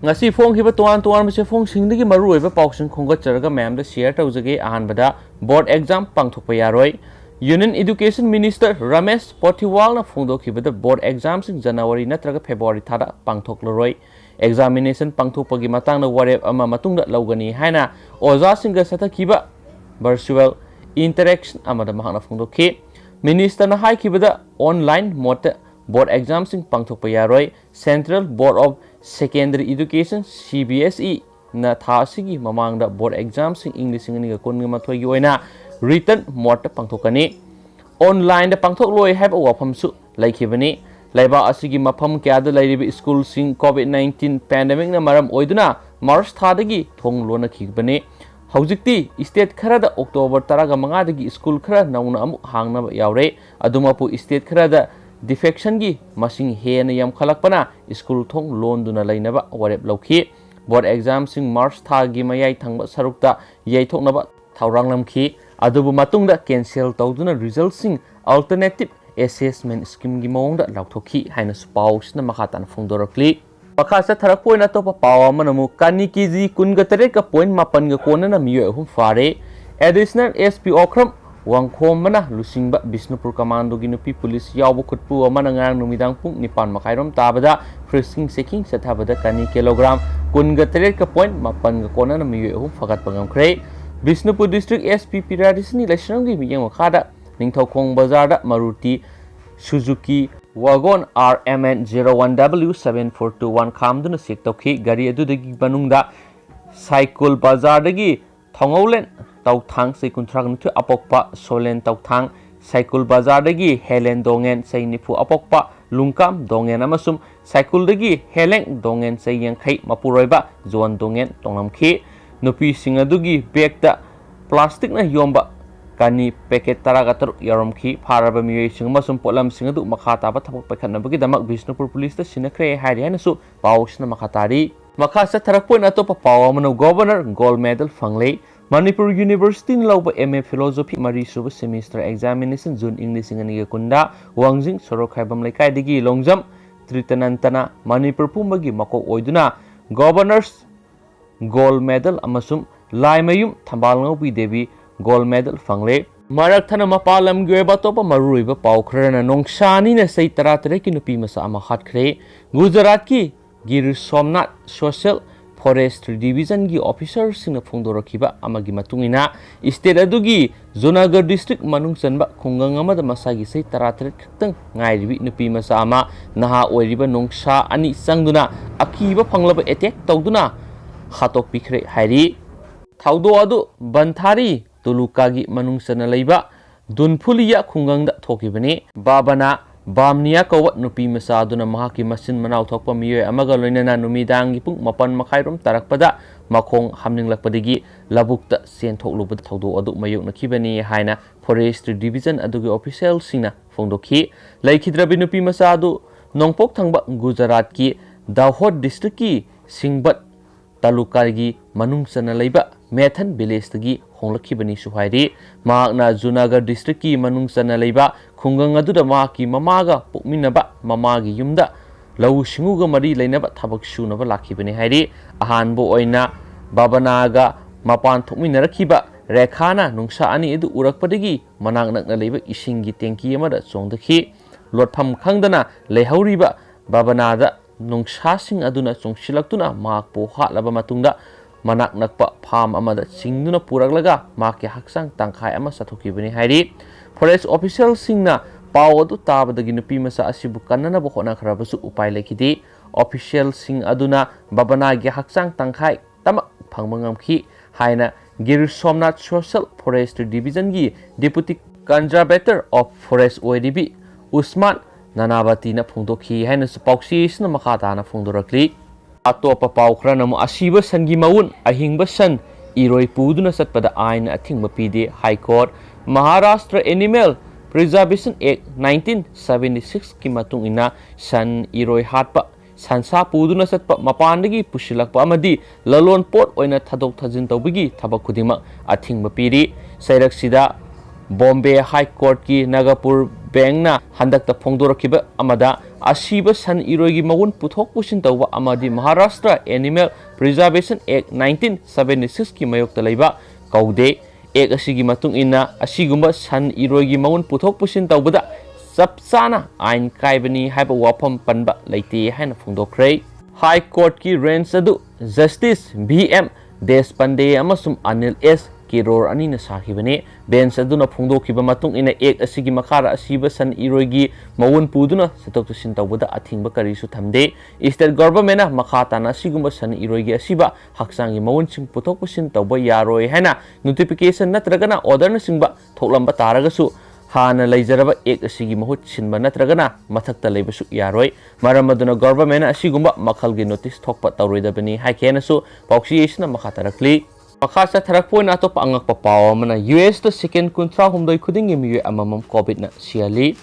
ngasi phone khiba tuan tuan mase phone singdagi maru oiba pausing khongatcharaga ma'am da share tawjage ahanbada board exam pangthokpa yaroi Union Education Minister Ramesh Pothiwal na phongdokhibada board exam sing January natraga February thada pangthoklaroi examination pangthokpagi matangna warep ama matungda lawgani haina oja singa sathakhiba virtual interaction amada mahana phongdokhi minister na haikibada online mode board exam sing pangthokpa yaroi Central Board of Secondary Education CBSE na thasigi mamangda board exam sing English ngani ga kon ma thoi oina written mode pangthokani online da pangthok loi have wafam su laikhibani laiba asigi mafam kya da lairibi school sing COVID-19 pandemic na maram oiduna March thadagi thong lona khibani Haujikti state khara da October taraga manga dagi school khara nauna amu hangna yaure adumapu state khara da defection gi masing hena yam khalakpana school thong loan duna lainaba warep lokhi board exam sing March thagi mayai thangba sarukta yai thoknaba thaurang lamkhi adubu matungda cancel tawduna result sing alternative assessment scheme gi mawngda lauthokhi haina spouse na makhatan phongdorakli Pakasa tharak point ato pa pawa manamu kani kiji kunga tere ka point mapan ga kona na miyo hum fare additional SP okram wangkhom mana lusingba Bisnupur commando gi nupi police yawbu khutpu amana ngang numidang pung nipan makairom tabada frisking seking sathabada kani kilogram kunga tere ka point mapan ga kona na miyo hum fagat pangam khre Bisnupur district SP Piradisni laisnam gi miyang makhada ningthokong bazar da Maruti Suzuki Wagon RMN 01W7421 Kamduna sek tokhi gari adudagi banungda cycle bazar dagi thongaulen tauthang sei kuntrag nutu apokpa solen tauthang cycle bazar dagi helen dongen sei nifu apokpa lungkam dongen amasum cycle dagi heleng dongen sei yangkhai mapuroiba zon dongen tonglamkhi nupi singadugi bekta plastic na yomba kani packet taragatar yaromki pharaba miyoi singmasum polam singadu makhata ba thapok pakhanabagi damak Bisnupur police ta sinakre hari hanasu pausna makhatari makhasa tharakpoin atopa pawamano governor gold medal fangle Manipur University lauba MA philosophy mari suba semester examination June English ngani kunda wangjing sorokhaibam laikai digi longjam tritanantana Manipur pumbagi makok oiduna governors gold medal amasum laimayum thambal ngobi devi gold medal fangle marak thana mapalam gyoeba topa maruiba paukrana nongshani na sei taratare ki nupi masa ama khatkre Gujarat ki Gir Somnath Social Forestry Division gi officer sing phongdorakiba amagi matungina state adugi Junagadh district manung chanba khungang amada masagi sei taratare khtang ngairibi nupi masa ama naha oiriba nongsha ani sangduna akiba phanglaba attack tawduna khatok pikre hairi thaudo adu banthari Tulukagi manungsana leiba Dunpuliya khungangda thokibani babana bamniya kawat nupi masa aduna mahaki masin manaw thokpa miyoy amaga loinana numidangi pung mapan makhairom tarakpada makhong hamninglakpadigi labukta sen thoklubad thaudo adu mayok nakibani haina forestry division adugi official singna phongdokhi laikhidrabi nupi masa adu nongpok thangba Gujarat ki Dahod district ki Singbat talukagi manungsana leiba Methan village tagi honglakibani suhairi maakna Junagadh district ki manungsana leiba khungang aduda maaki mamaga pukminaba mamagi yumda lau singuga mari leinaba thabak sunaba lakhibani hairi ahanbo oina babanaga mapan thokminarakiba rekhana nungsa ani edu urakpadagi manang nakna leiba isingi tenki amada chongdakhi lotpham khangdana leihauriba babanada nungsa sing aduna chongsilaktuna maakpo hatlaba matungda manak nakpa farm amada singduna puraklaga maaki haksang tangkhai ama sathokibani hairi forest official singna paw adu tabadagi nupi masa asibu kannana bo khona kharabasu upai lekidi official sing aduna babana gi haksang tangkhai tama phangmangamkhi haina Gir Somnath Social Forestry Division gi deputy conservator of forest ODB Usman Nanabati na phongdokhi haina spauksi sna makhata na phongdorakli atopa paukra namu asiba sangi maun ahingba san iroi puduna satpada ain athingba pide High Court Maharashtra Animal Preservation Act 1976 ki matung ina san iroi hatpa sansa puduna satpa mapandagi pusilakpa amadi lalon pot oina thadok thajin tawbigi thabak khudima athingba piri sairak sida Bombay High Court ki Nagapur Bankna handakta phongdorakiba amada asiba san iroigi mawun puthok pusin tawba amadi Maharashtra Animal Preservation Act 1976 ki mayokta leiba kaude ek asigi matung ina asigumba san iroigi mawun puthok pusin tawbada sapsana ain kaibani haiba wafam panba leite haina phongdokhre. High Court ki range adu Justice BM Deshpande amasum Anil S Kiror ani na sakibani bench aduna phongdokhiba matung ina ek asigi makhara asiba san iroigi mawun puduna satok tusin tawbada athingba karisu thamde. State government na makhata na sigumba san iroigi asiba haksangi mawun sing puthok pusin tawba yaroi haina notification natragana order na singba thoklamba taragasu hana leijaraba ek asigi mahut sinba natragana mathakta leibasu yaroi maram aduna government na asigumba makhalgi notice thokpa tawroidabani haikenasu pauksiyesna makhatarakli. Makasa tharakpo na to paangak papaw mana US to second kuntra humdoi khuding mi amamam COVID na siali.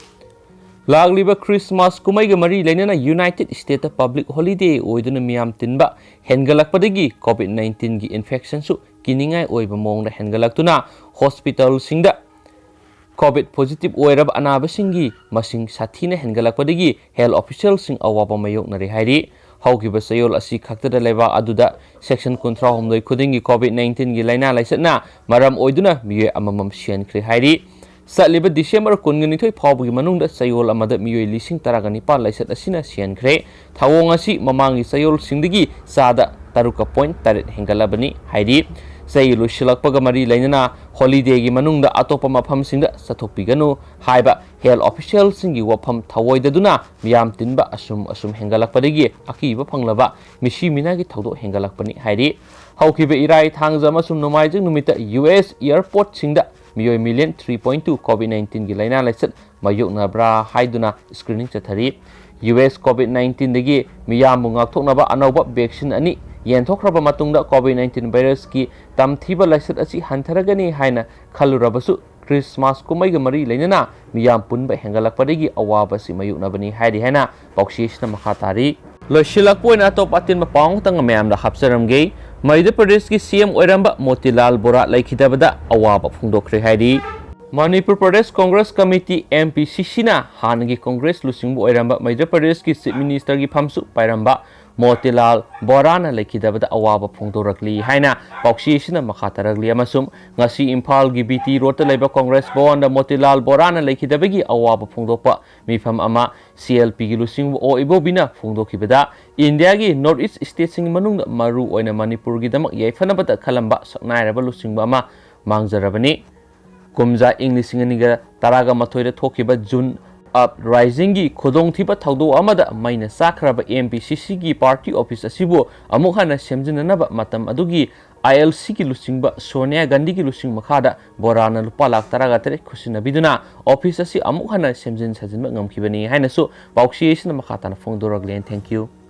Lagliba Christmas kumai ga mari lainana United States public holiday oiduna miyam tinba hengalakpadagi COVID-19 gi infection su kiningai oiba mongda hengalaktuna hospital singda COVID positive oirab anaba singi masing sathina hengalakpadagi health official sing awaba mayok na rihairi. Haukiba sayol asi khaktada leba aduda section kontra homdoi khudingi COVID-19 gi laina laisatna maram oiduna miye amamam sian khri hairi. Satliba December kunganithoi phawbugi manungda sayol amada miye lising taragani pa laisat asina sian khre thawong asi mamangi sayol singdigi sada taruka point taret hengalabani hairi. Sayulu shilakpaga mari lainana holiday gi manungda atopa mafam singda sathokpiganu haiba health official singi wafam thawoidaduna miyam tinba asum hengalakpadagi akiba phanglaba mishi minagi thawdo hengalakpani hairi. Haukiba irai thangja masum nomaijing numita US airport singda miyoi million 3.2 COVID-19 gi laina laisat mayokna bra haiduna screening chathari. US COVID-19 dagi miyam ngakthoknaba anauba vaccine ani yenthokraba matungda COVID-19 virus ki tamthiba laisat asi hantaragani haina khalurabasu Christmas kumaiga mari lainana miyam punba hengalakpadagi awaba si mayuknabani hairi haina pauksiyesna makhatari. Loshilakpoina top atin mapang tanga mayamda hapsaramge Madhya Pradesh ki CM oiramba Motilal Bora laikhidabada awaba phongdokhre hairi. Manipur Pradesh Congress Committee MPCC na hanagi Congress lusingbu oiramba Madhya Pradesh ki Chief Minister gi phamsu pairamba Motilal Bora na laikhidabada awaba phongdorakli haina pauksiyesna makhataragli amasum ngasi Imphal gi BT Road ta leiba Congress Bond da Motilal Bora na laikhidabagi awaba phongdokpa mifam ama CLP gi lusingbu o ibobina phongdokhibada India gi North East State sing manung maru oina Manipur gi damak yaifanabada khalamba saknairaba lusingbu ama mangjarabani. Kumja English singaniga taraga mathoida thokiba June uprising gi khodong thiba thawdo amada maina sakraba MPCC gi party office asibu amuk hana semjinanaba matam adugi ILC ki lusingba Sonia Gandhi ki lusing makhada borana lupa lak taraga tere khusina biduna office asi amuk hana semjin sajinba ngamkhibani haina so pauksiyesna makhatana phongdoraglen. Thank you.